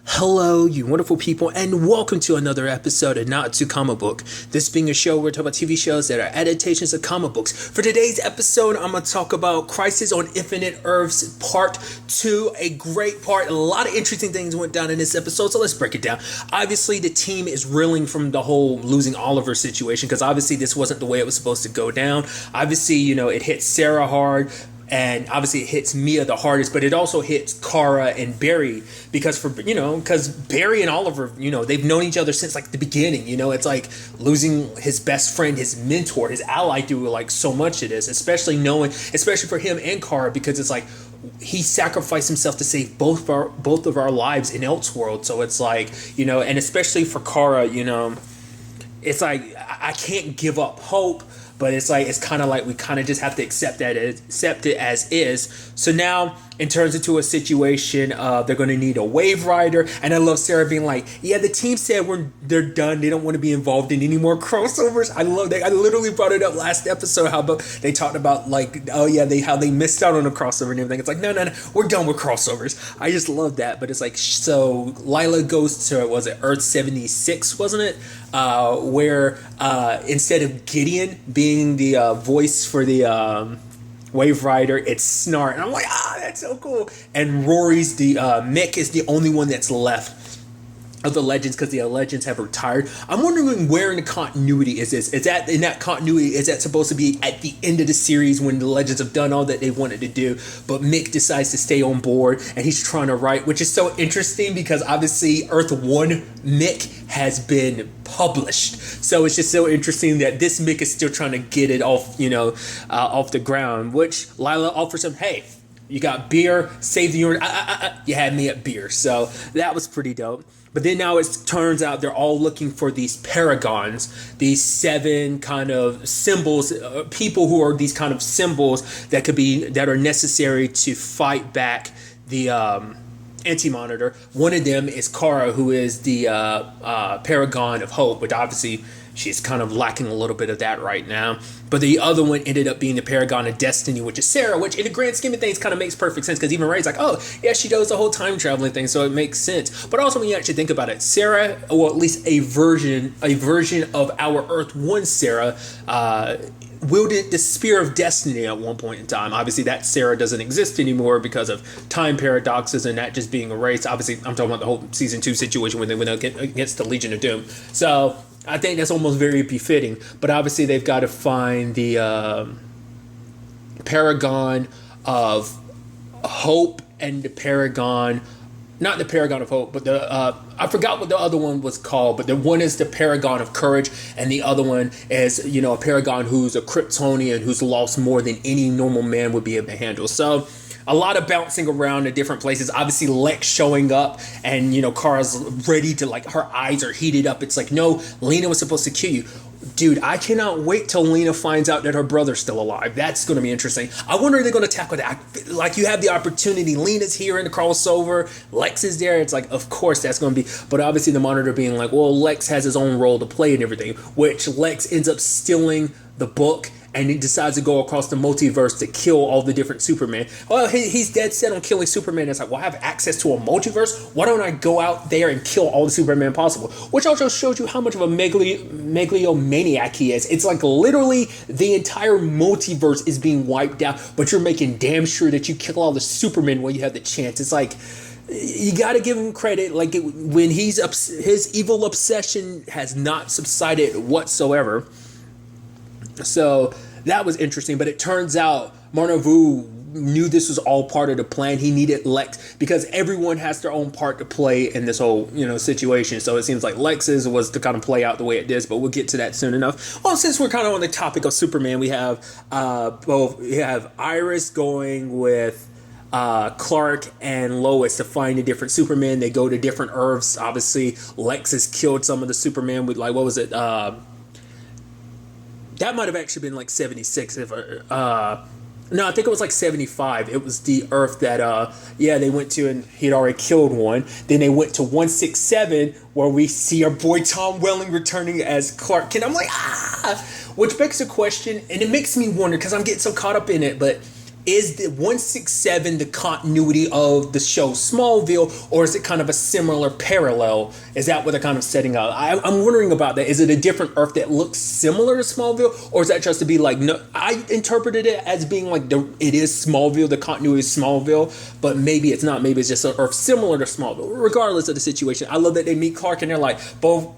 Hello, you wonderful people, and welcome to another episode of Not to Comic Book. This being a show where we talk about TV shows that are adaptations of comic books. For today's episode, I'm going to talk about Crisis on Infinite Earths Part 2. A great part. A lot of interesting things went down in this episode, so let's break it down. Obviously, the team is reeling from the whole losing Oliver situation, because obviously this wasn't the way it was supposed to go down. Obviously, it hit Sarah hard. And obviously it hits Mia the hardest, but it also hits Kara and Barry because Barry and Oliver, they've known each other since like the beginning. It's like losing his best friend, his mentor, his ally through like so much of this, especially for him and Kara, because it's like he sacrificed himself to save both of our lives in Elseworld. So it's like, and especially for Kara, it's like I can't give up hope. But it's kind of like we kind of just have to accept it as is. So now it turns into a situation they're going to need a wave rider. And I love Sarah being like, yeah, the team said they're done. They don't want to be involved in any more crossovers. I love that. I literally brought it up last episode how they talked about like, oh yeah, how they missed out on a crossover and everything. It's like, no, we're done with crossovers. I just love that. But it's like, so Lila goes to, was it Earth 76, wasn't it? Where instead of Gideon being the voice for the Wave Rider, it's Snart. And I'm like, that's so cool. And Rory's Mick is the only one that's left of the Legends, because the Legends have retired. I'm wondering where in the continuity is this? Is that supposed to be at the end of the series when the Legends have done all that they wanted to do, but Mick decides to stay on board and he's trying to write, which is so interesting because obviously Earth 1 Mick has been published. So it's just so interesting that this Mick is still trying to get it off, off the ground, which Lila offers him, hey, you got beer, save the urine. You had me at beer. So that was pretty dope. But then now it turns out they're all looking for these paragons, these 7 kind of symbols, people who are these kind of symbols that are necessary to fight back the Anti-Monitor. One of them is Kara, who is the paragon of hope, but obviously she's kind of lacking a little bit of that right now. But the other one ended up being the paragon of destiny, which is Sarah, which in the grand scheme of things kind of makes perfect sense, because even Ray's like, oh, yeah, she does the whole time traveling thing, so it makes sense. But also when you actually think about it, Sarah, or at least a version of our Earth 1 Sarah, wielded the Spear of Destiny at one point in time. Obviously, that Sarah doesn't exist anymore because of time paradoxes and that just being erased. Obviously, I'm talking about the whole Season 2 situation when they went against the Legion of Doom. So I think that's almost very befitting. But obviously, they've got to find the Paragon of Hope and the Paragon... Not the Paragon of Hope, but I forgot what the other one was called, but the one is the Paragon of Courage, and the other one is, a Paragon who's a Kryptonian who's lost more than any normal man would be able to handle. So a lot of bouncing around at different places. Obviously, Lex showing up, and, Kara's ready to, like, her eyes are heated up. It's like, no, Lena was supposed to kill you. Dude, I cannot wait till Lena finds out that her brother's still alive. That's going to be interesting. I wonder if they're going to tackle that. Like, you have the opportunity. Lena's here in the crossover. Lex is there. It's like, of course that's going to be. But obviously the Monitor being like, well, Lex has his own role to play and everything. Which Lex ends up stealing the book. And he decides to go across the multiverse to kill all the different Superman. Well, he's dead set on killing Superman. It's like, well, I have access to a multiverse. Why don't I go out there and kill all the Superman possible? Which also shows you how much of a megalomaniac he is. It's like literally the entire multiverse is being wiped out, but you're making damn sure that you kill all the Supermen when you have the chance. It's like, you got to give him credit. Like when his evil obsession has not subsided whatsoever. So that was interesting, but it turns out Marnavu knew this was all part of the plan. He needed Lex because everyone has their own part to play in this whole, situation. So it seems like Lex's was to kind of play out the way it is, but we'll get to that soon enough. Well, since we're kind of on the topic of Superman, we have Iris going with Clark and Lois to find the different Supermen. They go to different Earths. Obviously, Lex has killed some of the Supermen with, like, what was it? That might have actually been like 76. No, I think it was like 75. It was the Earth that, they went to, and he'd already killed one. Then they went to 167, where we see our boy Tom Welling returning as Clark Kent. I'm like, which begs a question, and it makes me wonder, because I'm getting so caught up in it, but is the 167 the continuity of the show Smallville, or is it kind of a similar parallel? Is that what they're kind of setting up? I'm wondering about that. Is it a different Earth that looks similar to Smallville, or is that just to be like, no, I interpreted it as being like it is Smallville, the continuity is Smallville, but maybe it's not. Maybe it's just an Earth similar to Smallville. Regardless of the situation, I love that they meet Clark and they're like, both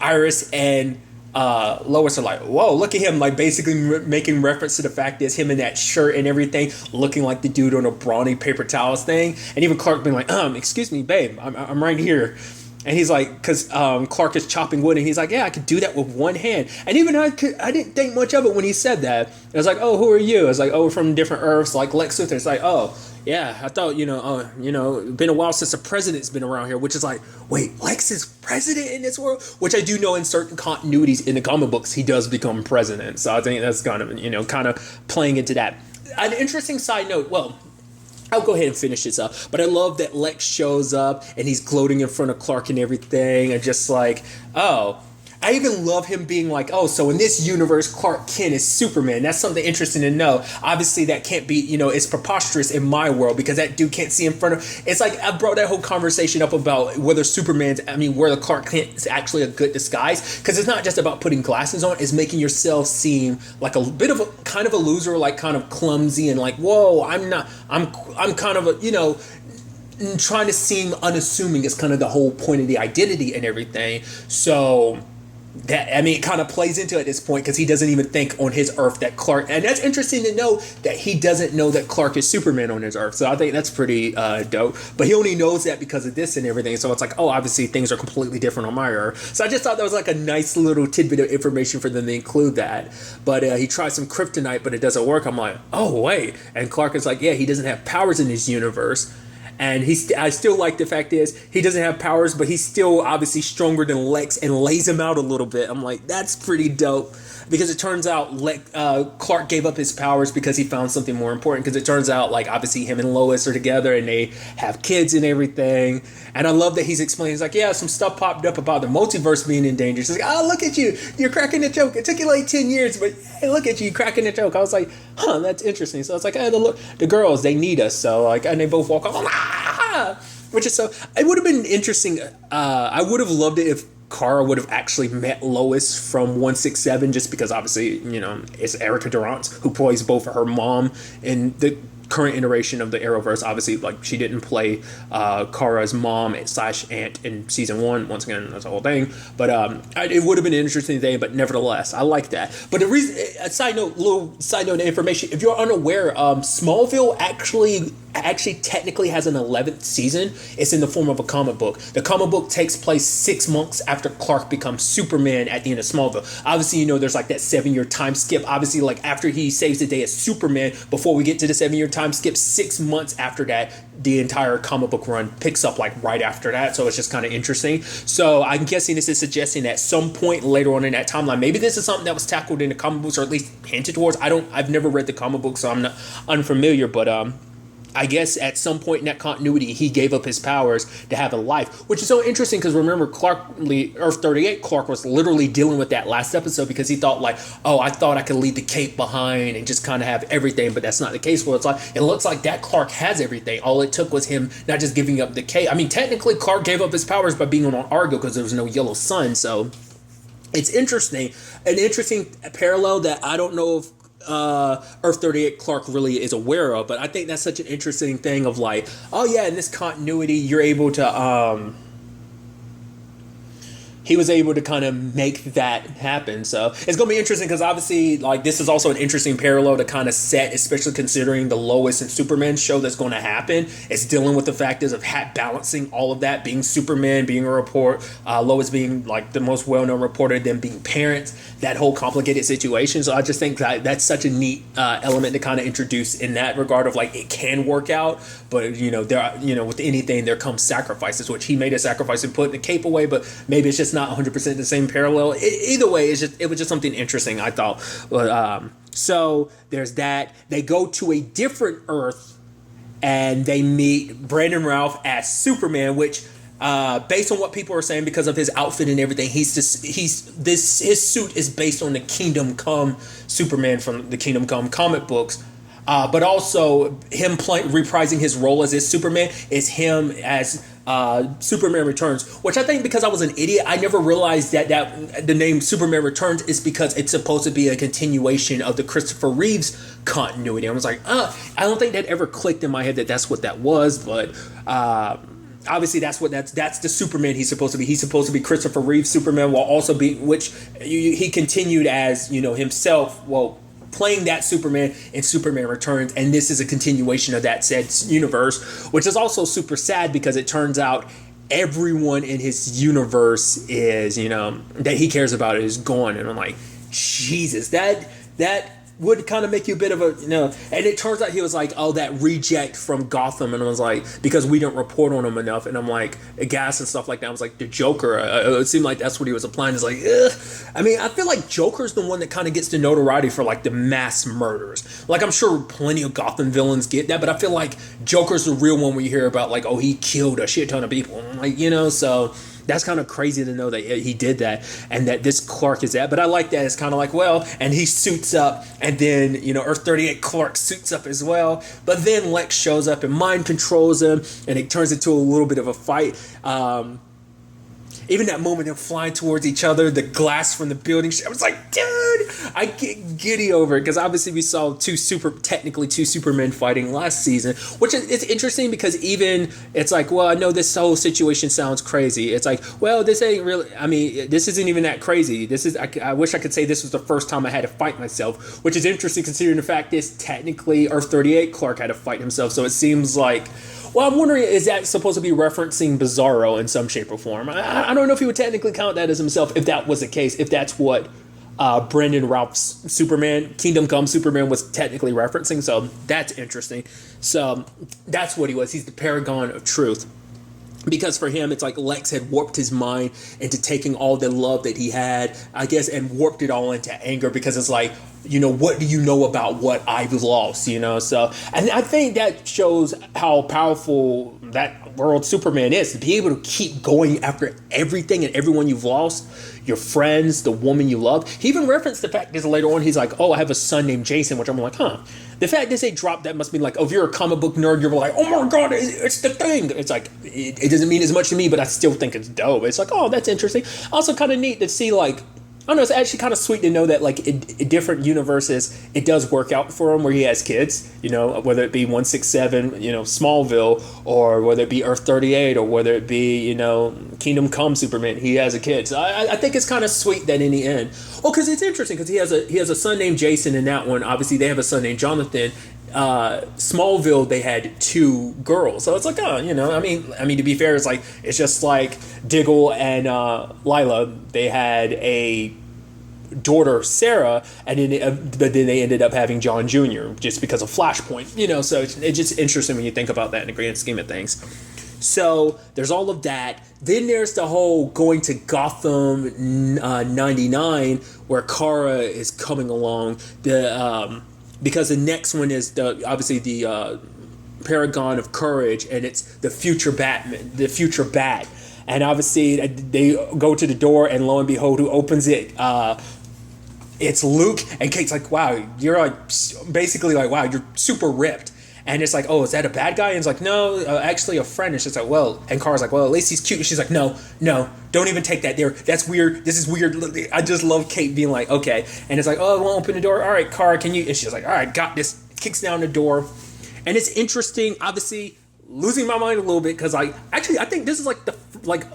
Iris and Lois are like, whoa, look at him, like basically making reference to the fact that it's him in that shirt and everything, looking like the dude on a brawny paper towels thing. And even Clark being like, excuse me, babe, I'm right here. And he's like, because Clark is chopping wood, and he's like, yeah, I could do that with one hand. And even I didn't think much of it when he said that. I was like, oh, who are you? I was like, oh, we're from different Earths, like Lex Luthor. It's like, oh, yeah, I thought, been a while since the president's been around here, which is like, wait, Lex is president in this world? Which I do know in certain continuities in the comic books, he does become president. So I think that's kind of playing into that. An interesting side note, well, I'll go ahead and finish this up. But I love that Lex shows up and he's gloating in front of Clark and everything. And just like, oh, I even love him being like, oh, so in this universe, Clark Kent is Superman. That's something interesting to know. Obviously, that can't be, it's preposterous in my world because that dude can't see in front of. It's like I brought that whole conversation up about whether whether Clark Kent is actually a good disguise. Because it's not just about putting glasses on. It's making yourself seem like a bit of a kind of a loser, like kind of clumsy and like, whoa, I'm kind of trying to seem unassuming is kind of the whole point of the identity and everything. So that, it kind of plays into it at this point because he doesn't even think on his Earth that Clark, and that's interesting to know that he doesn't know that Clark is Superman on his Earth. So I think that's pretty dope. But he only knows that because of this and everything. So it's like, oh, obviously things are completely different on my Earth. So I just thought that was like a nice little tidbit of information for them to include that. But he tries some kryptonite, but it doesn't work. I'm like, oh wait, and Clark is like, yeah, he doesn't have powers in his universe. And I still like the fact is he doesn't have powers, but he's still obviously stronger than Lex and lays him out a little bit. I'm like, that's pretty dope. Because it turns out Clark gave up his powers because he found something more important. Because it turns out, like, obviously him and Lois are together and they have kids and everything. And I love that he's explaining. He's like, yeah, some stuff popped up about the multiverse being in danger. She's like, oh, look at you. You're cracking a joke. It took you like 10 years, but hey, look at you cracking a joke. I was like, huh, that's interesting. So it's like, hey, the girls, they need us. So, like, and they both walk off. Which is so, it would have been interesting. I would have loved it if Kara would have actually met Lois from 167, just because obviously, it's Erica Durant who plays both her mom in the current iteration of the Arrowverse. Obviously, like, she didn't play Kara's mom / aunt in season 1. Once again, that's the whole thing. But it would have been an interesting thing, but nevertheless, I like that. But the reason, little side note information, if you're unaware, Smallville actually technically has an 11th season. It's in the form of a comic book. The comic book takes place 6 months after Clark becomes Superman at the end of Smallville. Obviously, there's like that 7-year time skip. Obviously, like after he saves the day as Superman, before we get to the 7-year time skip, 6 months after that, the entire comic book run picks up like right after that. So it's just kind of interesting. So I'm guessing this is suggesting that at some point later on in that timeline, maybe this is something that was tackled in the comic books or at least hinted towards. I've never read the comic book, so I'm not unfamiliar, but I guess at some point in that continuity, he gave up his powers to have a life, which is so interesting because remember, Earth 38, Clark was literally dealing with that last episode because he thought like, oh, I thought I could leave the cape behind and just kind of have everything, but that's not the case. Well, it looks like that Clark has everything. All it took was him not just giving up the cape. Technically, Clark gave up his powers by being on Argo because there was no yellow sun, so it's interesting. An interesting parallel that I don't know if Earth 38 Clark really is aware of, but I think that's such an interesting thing of like, oh yeah, in this continuity you're able to he was able to kind of make that happen. So it's going to be interesting because obviously, like, this is also an interesting parallel to kind of set, especially considering the Lois and Superman show that's going to happen. It's dealing with the factors of balancing all of that, being Superman, being a report, Lois being like the most well-known reporter, then being parents, that whole complicated situation. So I just think that that's such a neat element to kind of introduce in that regard of like, it can work out, but there are, with anything there comes sacrifices, which he made a sacrifice and put the cape away, but maybe it's just not 100% the same parallel. Either way, it was just something interesting, I thought. So there's that. They go to a different Earth and they meet Brandon Routh as Superman, which based on what people are saying, because of his outfit and everything, his suit is based on the Kingdom Come Superman from the Kingdom Come comic books. But also him reprising his role as his Superman is him as Superman Returns, which I think because I was an idiot, I never realized that the name Superman Returns is because it's supposed to be a continuation of the Christopher Reeves continuity. I was like, I don't think that ever clicked in my head that that's what that was, but obviously that's the Superman he's supposed to be. He's supposed to be Christopher Reeve's Superman, while also being, which he continued as, himself, playing that Superman in Superman Returns, and this is a continuation of that said universe, which is also super sad because it turns out everyone in his universe is, that he cares about is gone, and I'm like, Jesus, that would kind of make you a bit of a, and it turns out he was like, that reject from Gotham, and I was like, because we don't report on him enough, and I'm like, gas and stuff like that. I was like, the Joker, it seemed like that's what he was applying. It's like, I mean, I feel like Joker's the one that kind of gets the notoriety for like the mass murders. Like, I'm sure plenty of Gotham villains get that, but I feel like Joker's the real one where you hear about like, he killed a shit ton of people, and I'm like, so that's kind of crazy to know that he did that and that this Clark is that. But I like that it's kind of like, and he suits up, and then, Earth 38 Clark suits up as well. But then Lex shows up and mind controls him, and it turns into a little bit of a fight. Even that moment of flying towards each other, the glass from the building, I was like, dude, I get giddy over it, because obviously we saw technically two Supermen fighting last season, which it's interesting because even it's like, I know this whole situation sounds crazy. It's like, this ain't really, I mean, this isn't even that crazy. This is, I wish I could say this was the first time I had to fight myself, which is interesting considering the fact this technically Earth 38 Clark had to fight himself. So it seems like, I'm wondering, is that supposed to be referencing Bizarro in some shape or form? I don't know if he would technically count that as himself if that was the case, if that's what Brendan Routh's Superman, Kingdom Come Superman, was technically referencing. So that's interesting. So that's what he was. He's the paragon of truth. Because for him, it's like Lex had warped his mind into taking all the love that he had, I guess, and warped it all into anger, because it's like, what do you know about what I've lost, So, and I think that shows how powerful that world Superman is, to be able to keep going after everything and everyone you've lost, your friends, the woman you love. He even referenced the fact that later on, he's like, I have a son named Jason, which I'm like, The fact that they dropped that must mean like, if you're a comic book nerd, you're like, oh my God, it's the thing. It's like, it doesn't mean as much to me, but I still think it's dope. It's like, that's interesting. Also kind of neat to see, like, I don't know, it's actually kind of sweet to know that, like, in different universes, it does work out for him where he has kids, whether it be 167, Smallville, or whether it be Earth 38, or whether it be, Kingdom Come Superman, he has a kid. So I think it's kind of sweet that in the end, because it's interesting, because he has a son named Jason in that one. Obviously, they have a son named Jonathan. Smallville, they had two girls, so it's like, I mean to be fair, it's just like Diggle and Lila, they had a daughter, Sarah, and then but then they ended up having John Jr. just because of Flashpoint, so it's just interesting when you think about that in the grand scheme of things. So there's all of that. Then there's the whole going to Gotham 99, where Kara is coming along. Because the next one is obviously the Paragon of Courage, and it's the future Batman, the future Bat. And obviously they go to the door, and lo and behold, who opens it? It's Luke. And Kate's like, wow, you're like, basically like, wow, you're super ripped. And it's like, is that a bad guy? And it's like, no, actually a friend. And she's like, and Kara's like, at least he's cute. And she's like, no, don't even take that there. That's weird. This is weird. I just love Kate being like, okay. And it's like, I won't open the door. All right, Kara, can you? And she's like, all right, got this. Kicks down the door. And it's interesting, obviously, losing my mind a little bit, because I think this is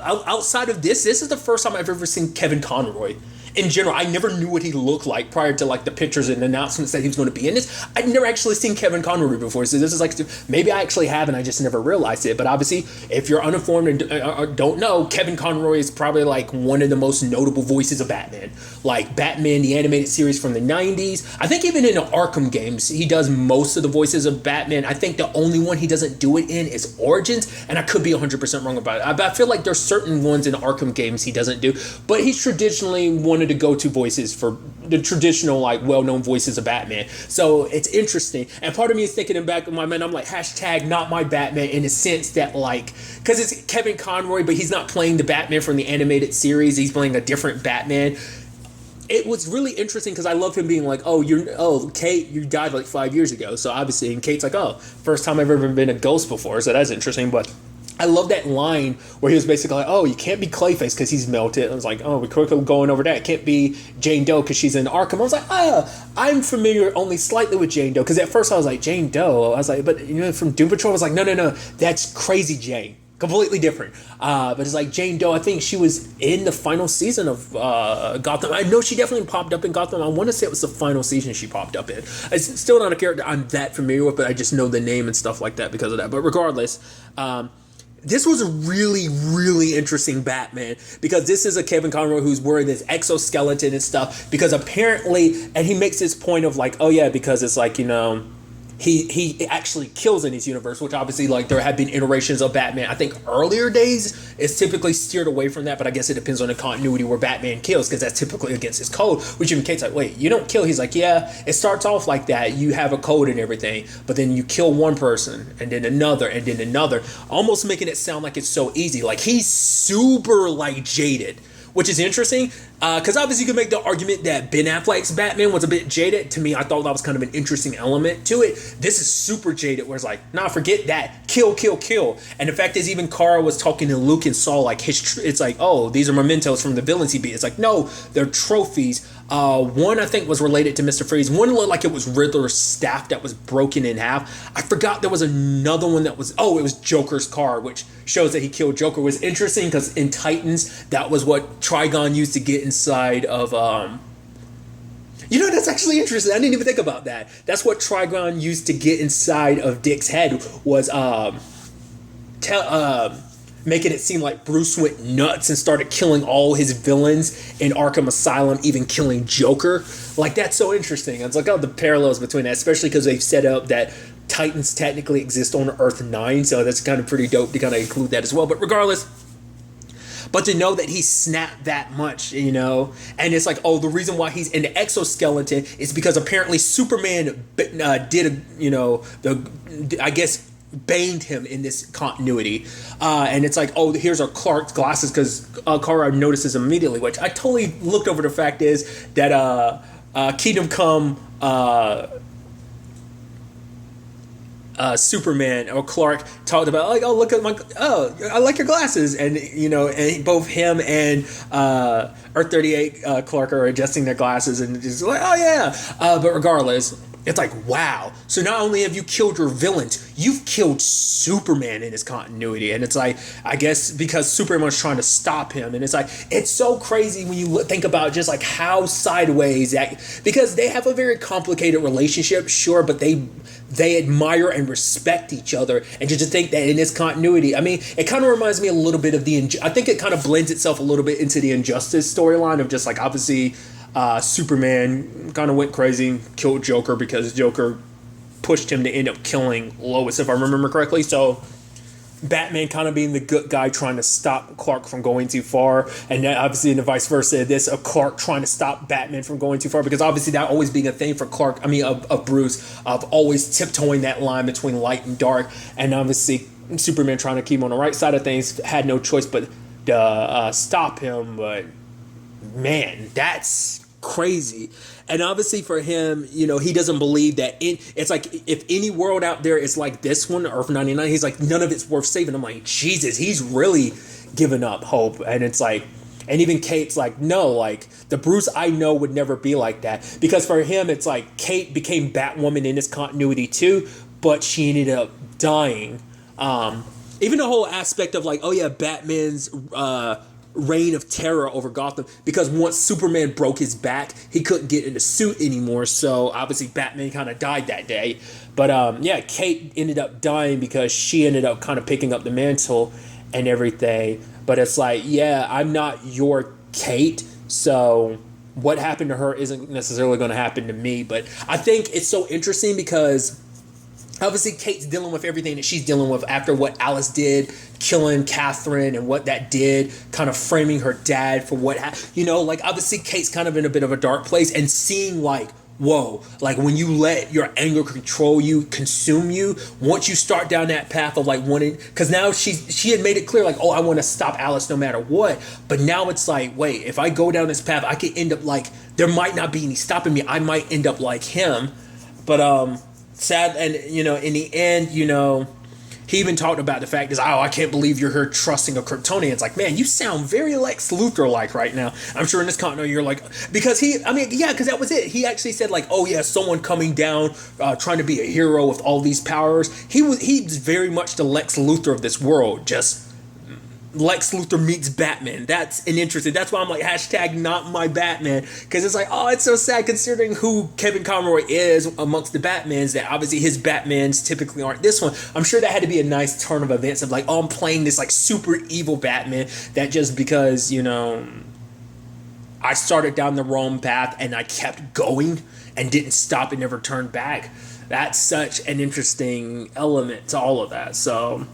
outside of this is the first time I've ever seen Kevin Conroy. In general, I never knew what he looked like prior to like the pictures and announcements that he was going to be in this. I'd never actually seen Kevin Conroy before, so this is like, maybe I actually have and I just never realized it. But obviously, if you're uninformed and don't know, Kevin Conroy is probably like one of the most notable voices of Batman. Like Batman, the animated series from the 90s. I think even in the Arkham games, he does most of the voices of Batman. I think the only one he doesn't do it in is Origins, and I could be 100% wrong about it. I feel like there's certain ones in Arkham games he doesn't do, but he's traditionally one of the go-to voices for the traditional, like, well-known voices of Batman. So it's interesting, and part of me is thinking in the back of my mind, I'm like, hashtag not my Batman, in the sense that, like, because it's Kevin Conroy, but he's not playing the Batman from the animated series, he's playing a different Batman. it was really interesting because I love him being like, oh, Kate, you died like 5 years ago. So obviously, and Kate's like, oh, first time I've ever been a ghost before. So that's interesting. But I love that line where he was basically like, oh, you can't be Clayface because he's melted. I was like, oh, we're quickly going over that. Can't be Jane Doe because she's in Arkham. I was like, I'm familiar only slightly with Jane Doe. Because at first I was like, Jane Doe? I was like, but from Doom Patrol? I was like, no, that's Crazy Jane. Completely different. But it's like Jane Doe, I think she was in the final season of Gotham. I know she definitely popped up in Gotham. I want to say it was the final season she popped up in. It's still not a character I'm that familiar with, but I just know the name and stuff like that because of that. But regardless, this was a really, really interesting Batman because this is a Kevin Conroy who's wearing this exoskeleton and stuff because apparently, and he makes this point of like, oh yeah, because it's like, he actually kills in his universe, which obviously, like, there have been iterations of Batman. I think earlier days it's typically steered away from that, but I guess it depends on the continuity where Batman kills because that's typically against his code, which even Kate's like, wait, you don't kill? He's like, yeah, it starts off like that. You have a code and everything, but then you kill one person and then another, almost making it sound like it's so easy. Like, he's super, like, jaded, which is interesting because obviously you could make the argument that Ben Affleck's Batman was a bit jaded. To me, I thought that was kind of an interesting element to it. This is super jaded where it's like, nah, forget that. Kill. And the fact is, even Kara was talking to Luke and saw like it's like, oh, these are mementos from the villains he beat. It's like, no, they're trophies. One I think was related to Mr. Freeze. One looked like it was Riddler's staff that was broken in half. I forgot there was another one that was, it was Joker's car, which shows that he killed Joker. It was interesting because in Titans, that was what Trigon used to get inside of, that's actually interesting. I didn't even think about that. That's what Trigon used to get inside of Dick's head was, making it seem like Bruce went nuts and started killing all his villains in Arkham Asylum, even killing Joker. Like, that's so interesting. It's like, the parallels between that, especially because they've set up that Titans technically exist on Earth 9, so that's kind of pretty dope to kind of include that as well. But regardless, but to know that he snapped that much, and it's like, the reason why he's in the exoskeleton is because apparently Superman baned him in this continuity, and it's like, here's our Clark's glasses because Kara notices immediately, which I totally looked over. The fact is that Kingdom Come Superman or Clark talked about like, look at I like your glasses, and and both him and Earth 38 Clark are adjusting their glasses and just like, but regardless, it's like, wow. So not only have you killed your villains, you've killed Superman in his continuity. And it's like, I guess because Superman was trying to stop him. And it's like, it's so crazy when you think about just like how sideways that, because they have a very complicated relationship, sure, but they admire and respect each other. And just to think that in this continuity, I mean, it kind of reminds me a little bit of I think it kind of blends itself a little bit into the Injustice storyline of just like, obviously, Superman kind of went crazy, killed Joker because Joker pushed him to end up killing Lois, if I remember correctly. So Batman kind of being the good guy trying to stop Clark from going too far, and then obviously in the vice versa, this of Clark trying to stop Batman from going too far, because obviously that always being a thing for Clark, of Bruce, of always tiptoeing that line between light and dark, and obviously Superman trying to keep him on the right side of things, had no choice but to stop him. But man, that's crazy. And obviously for him, he doesn't believe that it's like, if any world out there is like this one, Earth 99, he's like, none of it's worth saving. I'm like, Jesus, he's really given up hope. And it's like, and even Kate's like, no, like the Bruce I know would never be like that. Because for him, it's like Kate became Batwoman in this continuity too, but she ended up dying. Even the whole aspect of like, Batman's reign of terror over Gotham, because once Superman broke his back, he couldn't get in the suit anymore, so obviously Batman kind of died that day. But Kate ended up dying because she ended up kind of picking up the mantle and everything. But it's like, I'm not your Kate, so what happened to her isn't necessarily going to happen to me. But I think it's so interesting because obviously Kate's dealing with everything that she's dealing with after what Alice did, killing Catherine, and what that did, kind of framing her dad for what like obviously Kate's kind of in a bit of a dark place, and seeing like whoa, like when you let your anger control you, consume you, once you start down that path of like wanting, because now she had made it clear like, oh, I want to stop Alice no matter what, but now it's like, wait, if I go down this path, I could end up like, there might not be any stopping me, I might end up like him. But sad, and in the end, he even talked about the fact is, oh, I can't believe you're here trusting a Kryptonian. It's like, man, you sound very Lex Luthor-like right now. I'm sure in this continuity you're like, because because that was it. He actually said like, oh yeah, someone coming down, trying to be a hero with all these powers. He's very much the Lex Luthor of this world, just Lex Luthor meets Batman. That's an interesting. That's why I'm like hashtag not my Batman, because it's like, oh, it's so sad considering who Kevin Conroy is amongst the Batmans, that obviously his Batmans typically aren't this one. I'm sure that had to be a nice turn of events of like, oh, I'm playing this like super evil Batman that just because I started down the wrong path and I kept going and didn't stop and never turned back. That's such an interesting element to all of that. So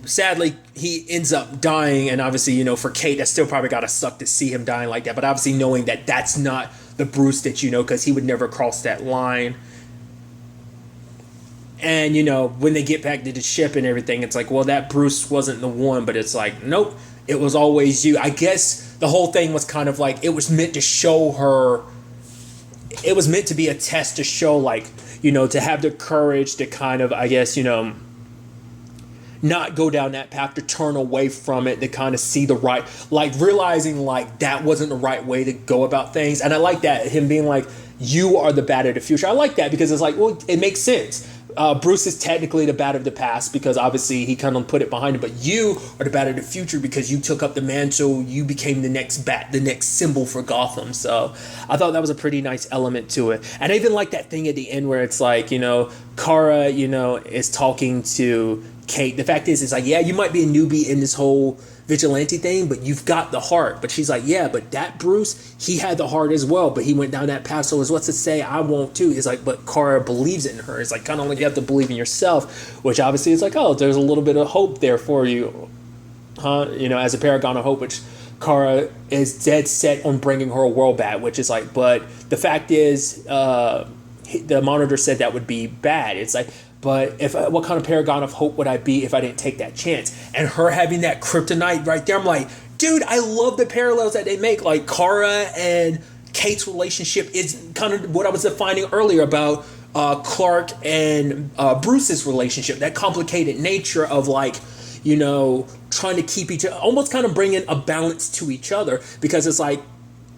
sadly, he ends up dying, and obviously, for Kate, that still probably gotta suck to see him dying like that, but obviously knowing that that's not the Bruce that because he would never cross that line. And, when they get back to the ship and everything, it's like, well, that Bruce wasn't the one, but it's like, nope, it was always you. I guess the whole thing was kind of like, it was meant to show her, it was meant to be a test to show, like, to have the courage to kind of, I guess, not go down that path, to turn away from it, to kind of see the right, like realizing like that wasn't the right way to go about things. And I like that, him being like, you are the Bat of the future. I like that because it's like, well, it makes sense. Bruce is technically the Bat of the past because obviously he kind of put it behind him, but you are the Bat of the future because you took up the mantle, you became the next Bat, the next symbol for Gotham. So I thought that was a pretty nice element to it. And I even like that thing at the end where it's like, Kara, is talking to Kate. The fact is, it's like, yeah, you might be a newbie in this whole vigilante thing, but you've got the heart. But she's like, yeah, but that Bruce, he had the heart as well, but he went down that path. So it's what's to say I won't too. It's like, but Kara believes in her. It's like kind of like you have to believe in yourself, which obviously is like, oh, there's a little bit of hope there for you, huh? As a paragon of hope, which Kara is dead set on bringing her a world back, which is like, but the fact is, the Monitor said that would be bad. It's like, but what kind of paragon of hope would I be if I didn't take that chance? And her having that kryptonite right there, I'm like, dude, I love the parallels that they make. Like Kara and Kate's relationship is kind of what I was defining earlier about Clark and Bruce's relationship. That complicated nature of like, trying to keep each other, almost kind of bringing a balance to each other, because it's like,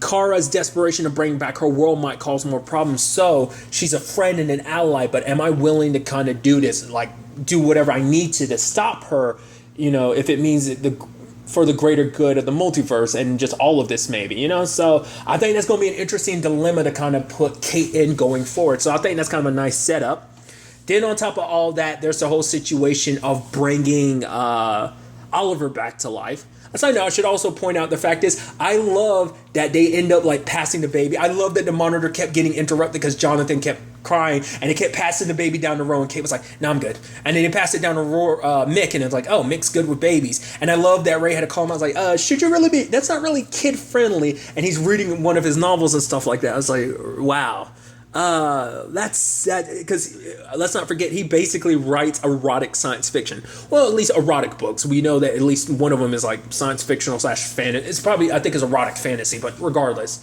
Kara's desperation to bring back her world might cause more problems, so she's a friend and an ally, but am I willing to kind of do this, like do whatever I need to stop her, if it means for the greater good of the multiverse and just all of this maybe, so I think that's going to be an interesting dilemma to kind of put Kate in going forward. So I think that's kind of a nice setup. Then on top of all that, there's the whole situation of bringing Oliver back to life. I should also point out the fact is, I love that they end up like passing the baby. I love that the Monitor kept getting interrupted because Jonathan kept crying and they kept passing the baby down the road, and Kate was like, no, I'm good. And then they passed it down to Mick, and it's like, oh, Mick's good with babies. And I love that Ray had to call him. I was like, should you really be? That's not really kid friendly. And he's reading one of his novels and stuff like that. I was like, wow. That's sad, because let's not forget, he basically writes erotic science fiction. Well, at least erotic books. We know that at least one of them is like science fictional / fantasy. It's probably, I think, is erotic fantasy, but regardless,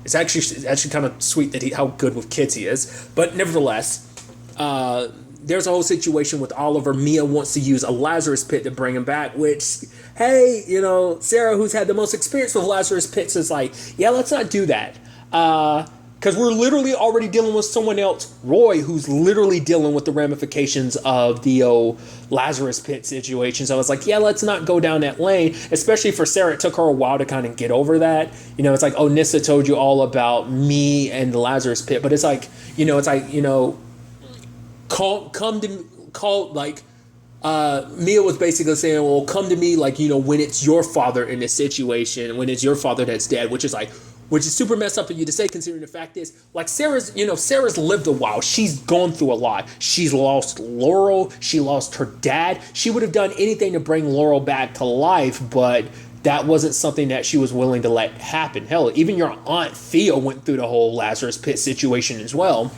it's actually kind of sweet that how good with kids he is. But nevertheless, there's a whole situation with Oliver. Mia wants to use a Lazarus pit to bring him back, which, hey, Sarah, who's had the most experience with Lazarus pits, is like, yeah, let's not do that. Because we're literally already dealing with someone else, Roy, who's literally dealing with the ramifications of the Lazarus pit situation. So I was like, yeah, let's not go down that lane, especially for Sarah. It took her a while to kind of get over that. It's like, oh, Nyssa told you all about me and the Lazarus pit. But it's like, Mia was basically saying, well, come to me, like, when it's your father in this situation, when it's your father that's dead, which is super messed up for you to say, considering the fact is, like, Sarah's lived a while. She's gone through a lot. She's lost Laurel. She lost her dad. She would have done anything to bring Laurel back to life, but that wasn't something that she was willing to let happen. Hell, even your Aunt Thea went through the whole Lazarus Pit situation as well.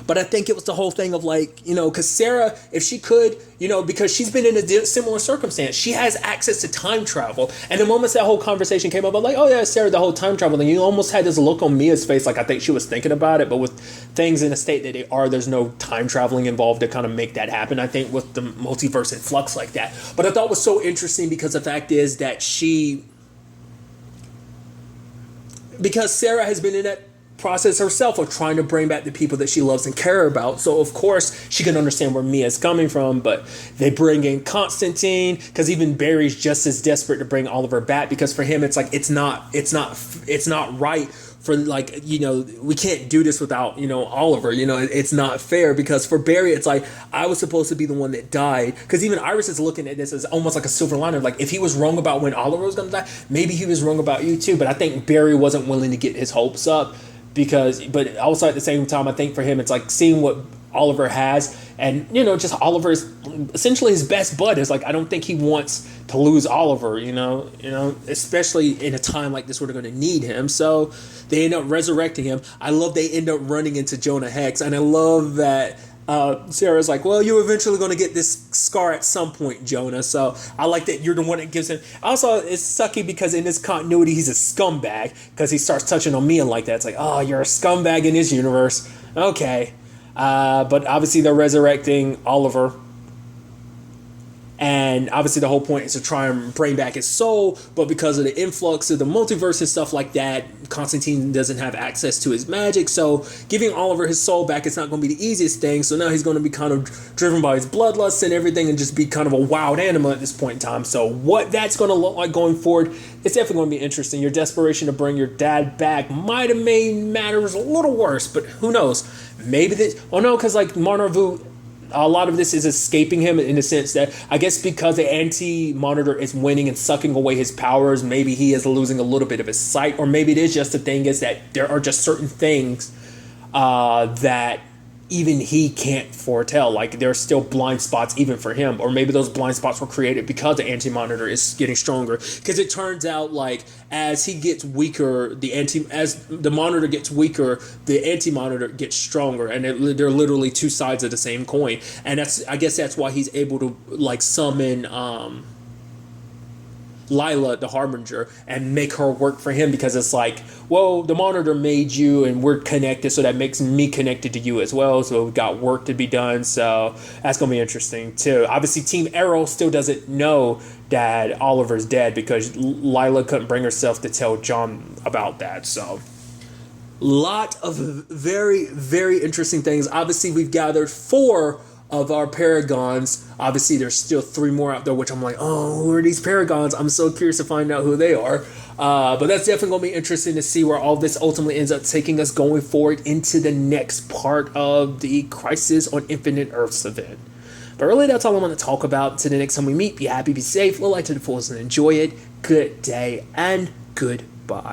But I think it was the whole thing of like, you know, because Sarah, if she could, you know, because she's been in a similar circumstance, she has access to time travel. And the moments that whole conversation came up, I'm like, oh yeah, Sarah, the whole time travel thing, you almost had this look on Mia's face, like I think she was thinking about it, but with things in the state that they are, there's no time traveling involved to kind of make that happen. I think with the multiverse in flux like that. But I thought it was so interesting because the fact is that because Sarah has been in that process herself of trying to bring back the people that she loves and care about. So of course she can understand where Mia's coming from, but they bring in Constantine because even Barry's just as desperate to bring Oliver back, because for him it's like it's not right for, like, you know, we can't do this without, you know, Oliver, you know, it's not fair, because for Barry it's like, I was supposed to be the one that died, because even Iris is looking at this as almost like a silver lining, like if he was wrong about when Oliver was going to die, maybe he was wrong about you too. But I think Barry wasn't willing to get his hopes up, but also at the same time, I think for him, it's like seeing what Oliver has, and, you know, just Oliver is essentially his best bud. Is like, I don't think he wants to lose Oliver, you know, especially in a time like this where they're going to need him. So they end up resurrecting him. I love they end up running into Jonah Hex, and I love that Sarah's like, well, you're eventually going to get this scar at some point, Jonah. So I like that you're the one that gives him. Also, it's sucky because in this continuity, he's a scumbag because he starts touching on Mia like that. It's like, oh, you're a scumbag in this universe. Okay. But obviously they're resurrecting Oliver. And obviously the whole point is to try and bring back his soul, but because of the influx of the multiverse and stuff like that, Constantine doesn't have access to his magic, so giving Oliver his soul back is not going to be the easiest thing. So now he's going to be kind of driven by his bloodlust and everything and just be kind of a wild animal at this point in time. So what that's going to look like going forward, it's definitely going to be interesting. Your desperation to bring your dad back might have made matters a little worse, but who knows? Maybe this... Oh no, because like Marnavu... A lot of this is escaping him in the sense that I guess because the anti-monitor is winning and sucking away his powers, maybe he is losing a little bit of his sight, or maybe it is just the thing is that there are just certain things that even he can't foretell. Like there are still blind spots even for him, or maybe those blind spots were created because the anti-monitor is getting stronger. Because it turns out like as he gets weaker, as the monitor gets weaker, the anti-monitor gets stronger, and they're literally two sides of the same coin. And I guess that's why he's able to like summon Lila, the Harbinger, and make her work for him, because it's like, well, the monitor made you and we're connected, so that makes me connected to you as well, so we've got work to be done. So that's gonna be interesting too. Obviously Team Arrow still doesn't know that Oliver's dead because Lila couldn't bring herself to tell John about that. So lot of very, very interesting things. Obviously we've gathered 4 of our Paragons. Obviously there's still 3 more out there, which I'm like, oh, who are these Paragons? I'm so curious to find out who they are. But that's definitely going to be interesting to see where all this ultimately ends up taking us going forward into the next part of the Crisis on Infinite Earths event. But really, that's all I want to talk about. Until the next time we meet, be happy, be safe, live life to the fullest, and enjoy it. Good day and goodbye.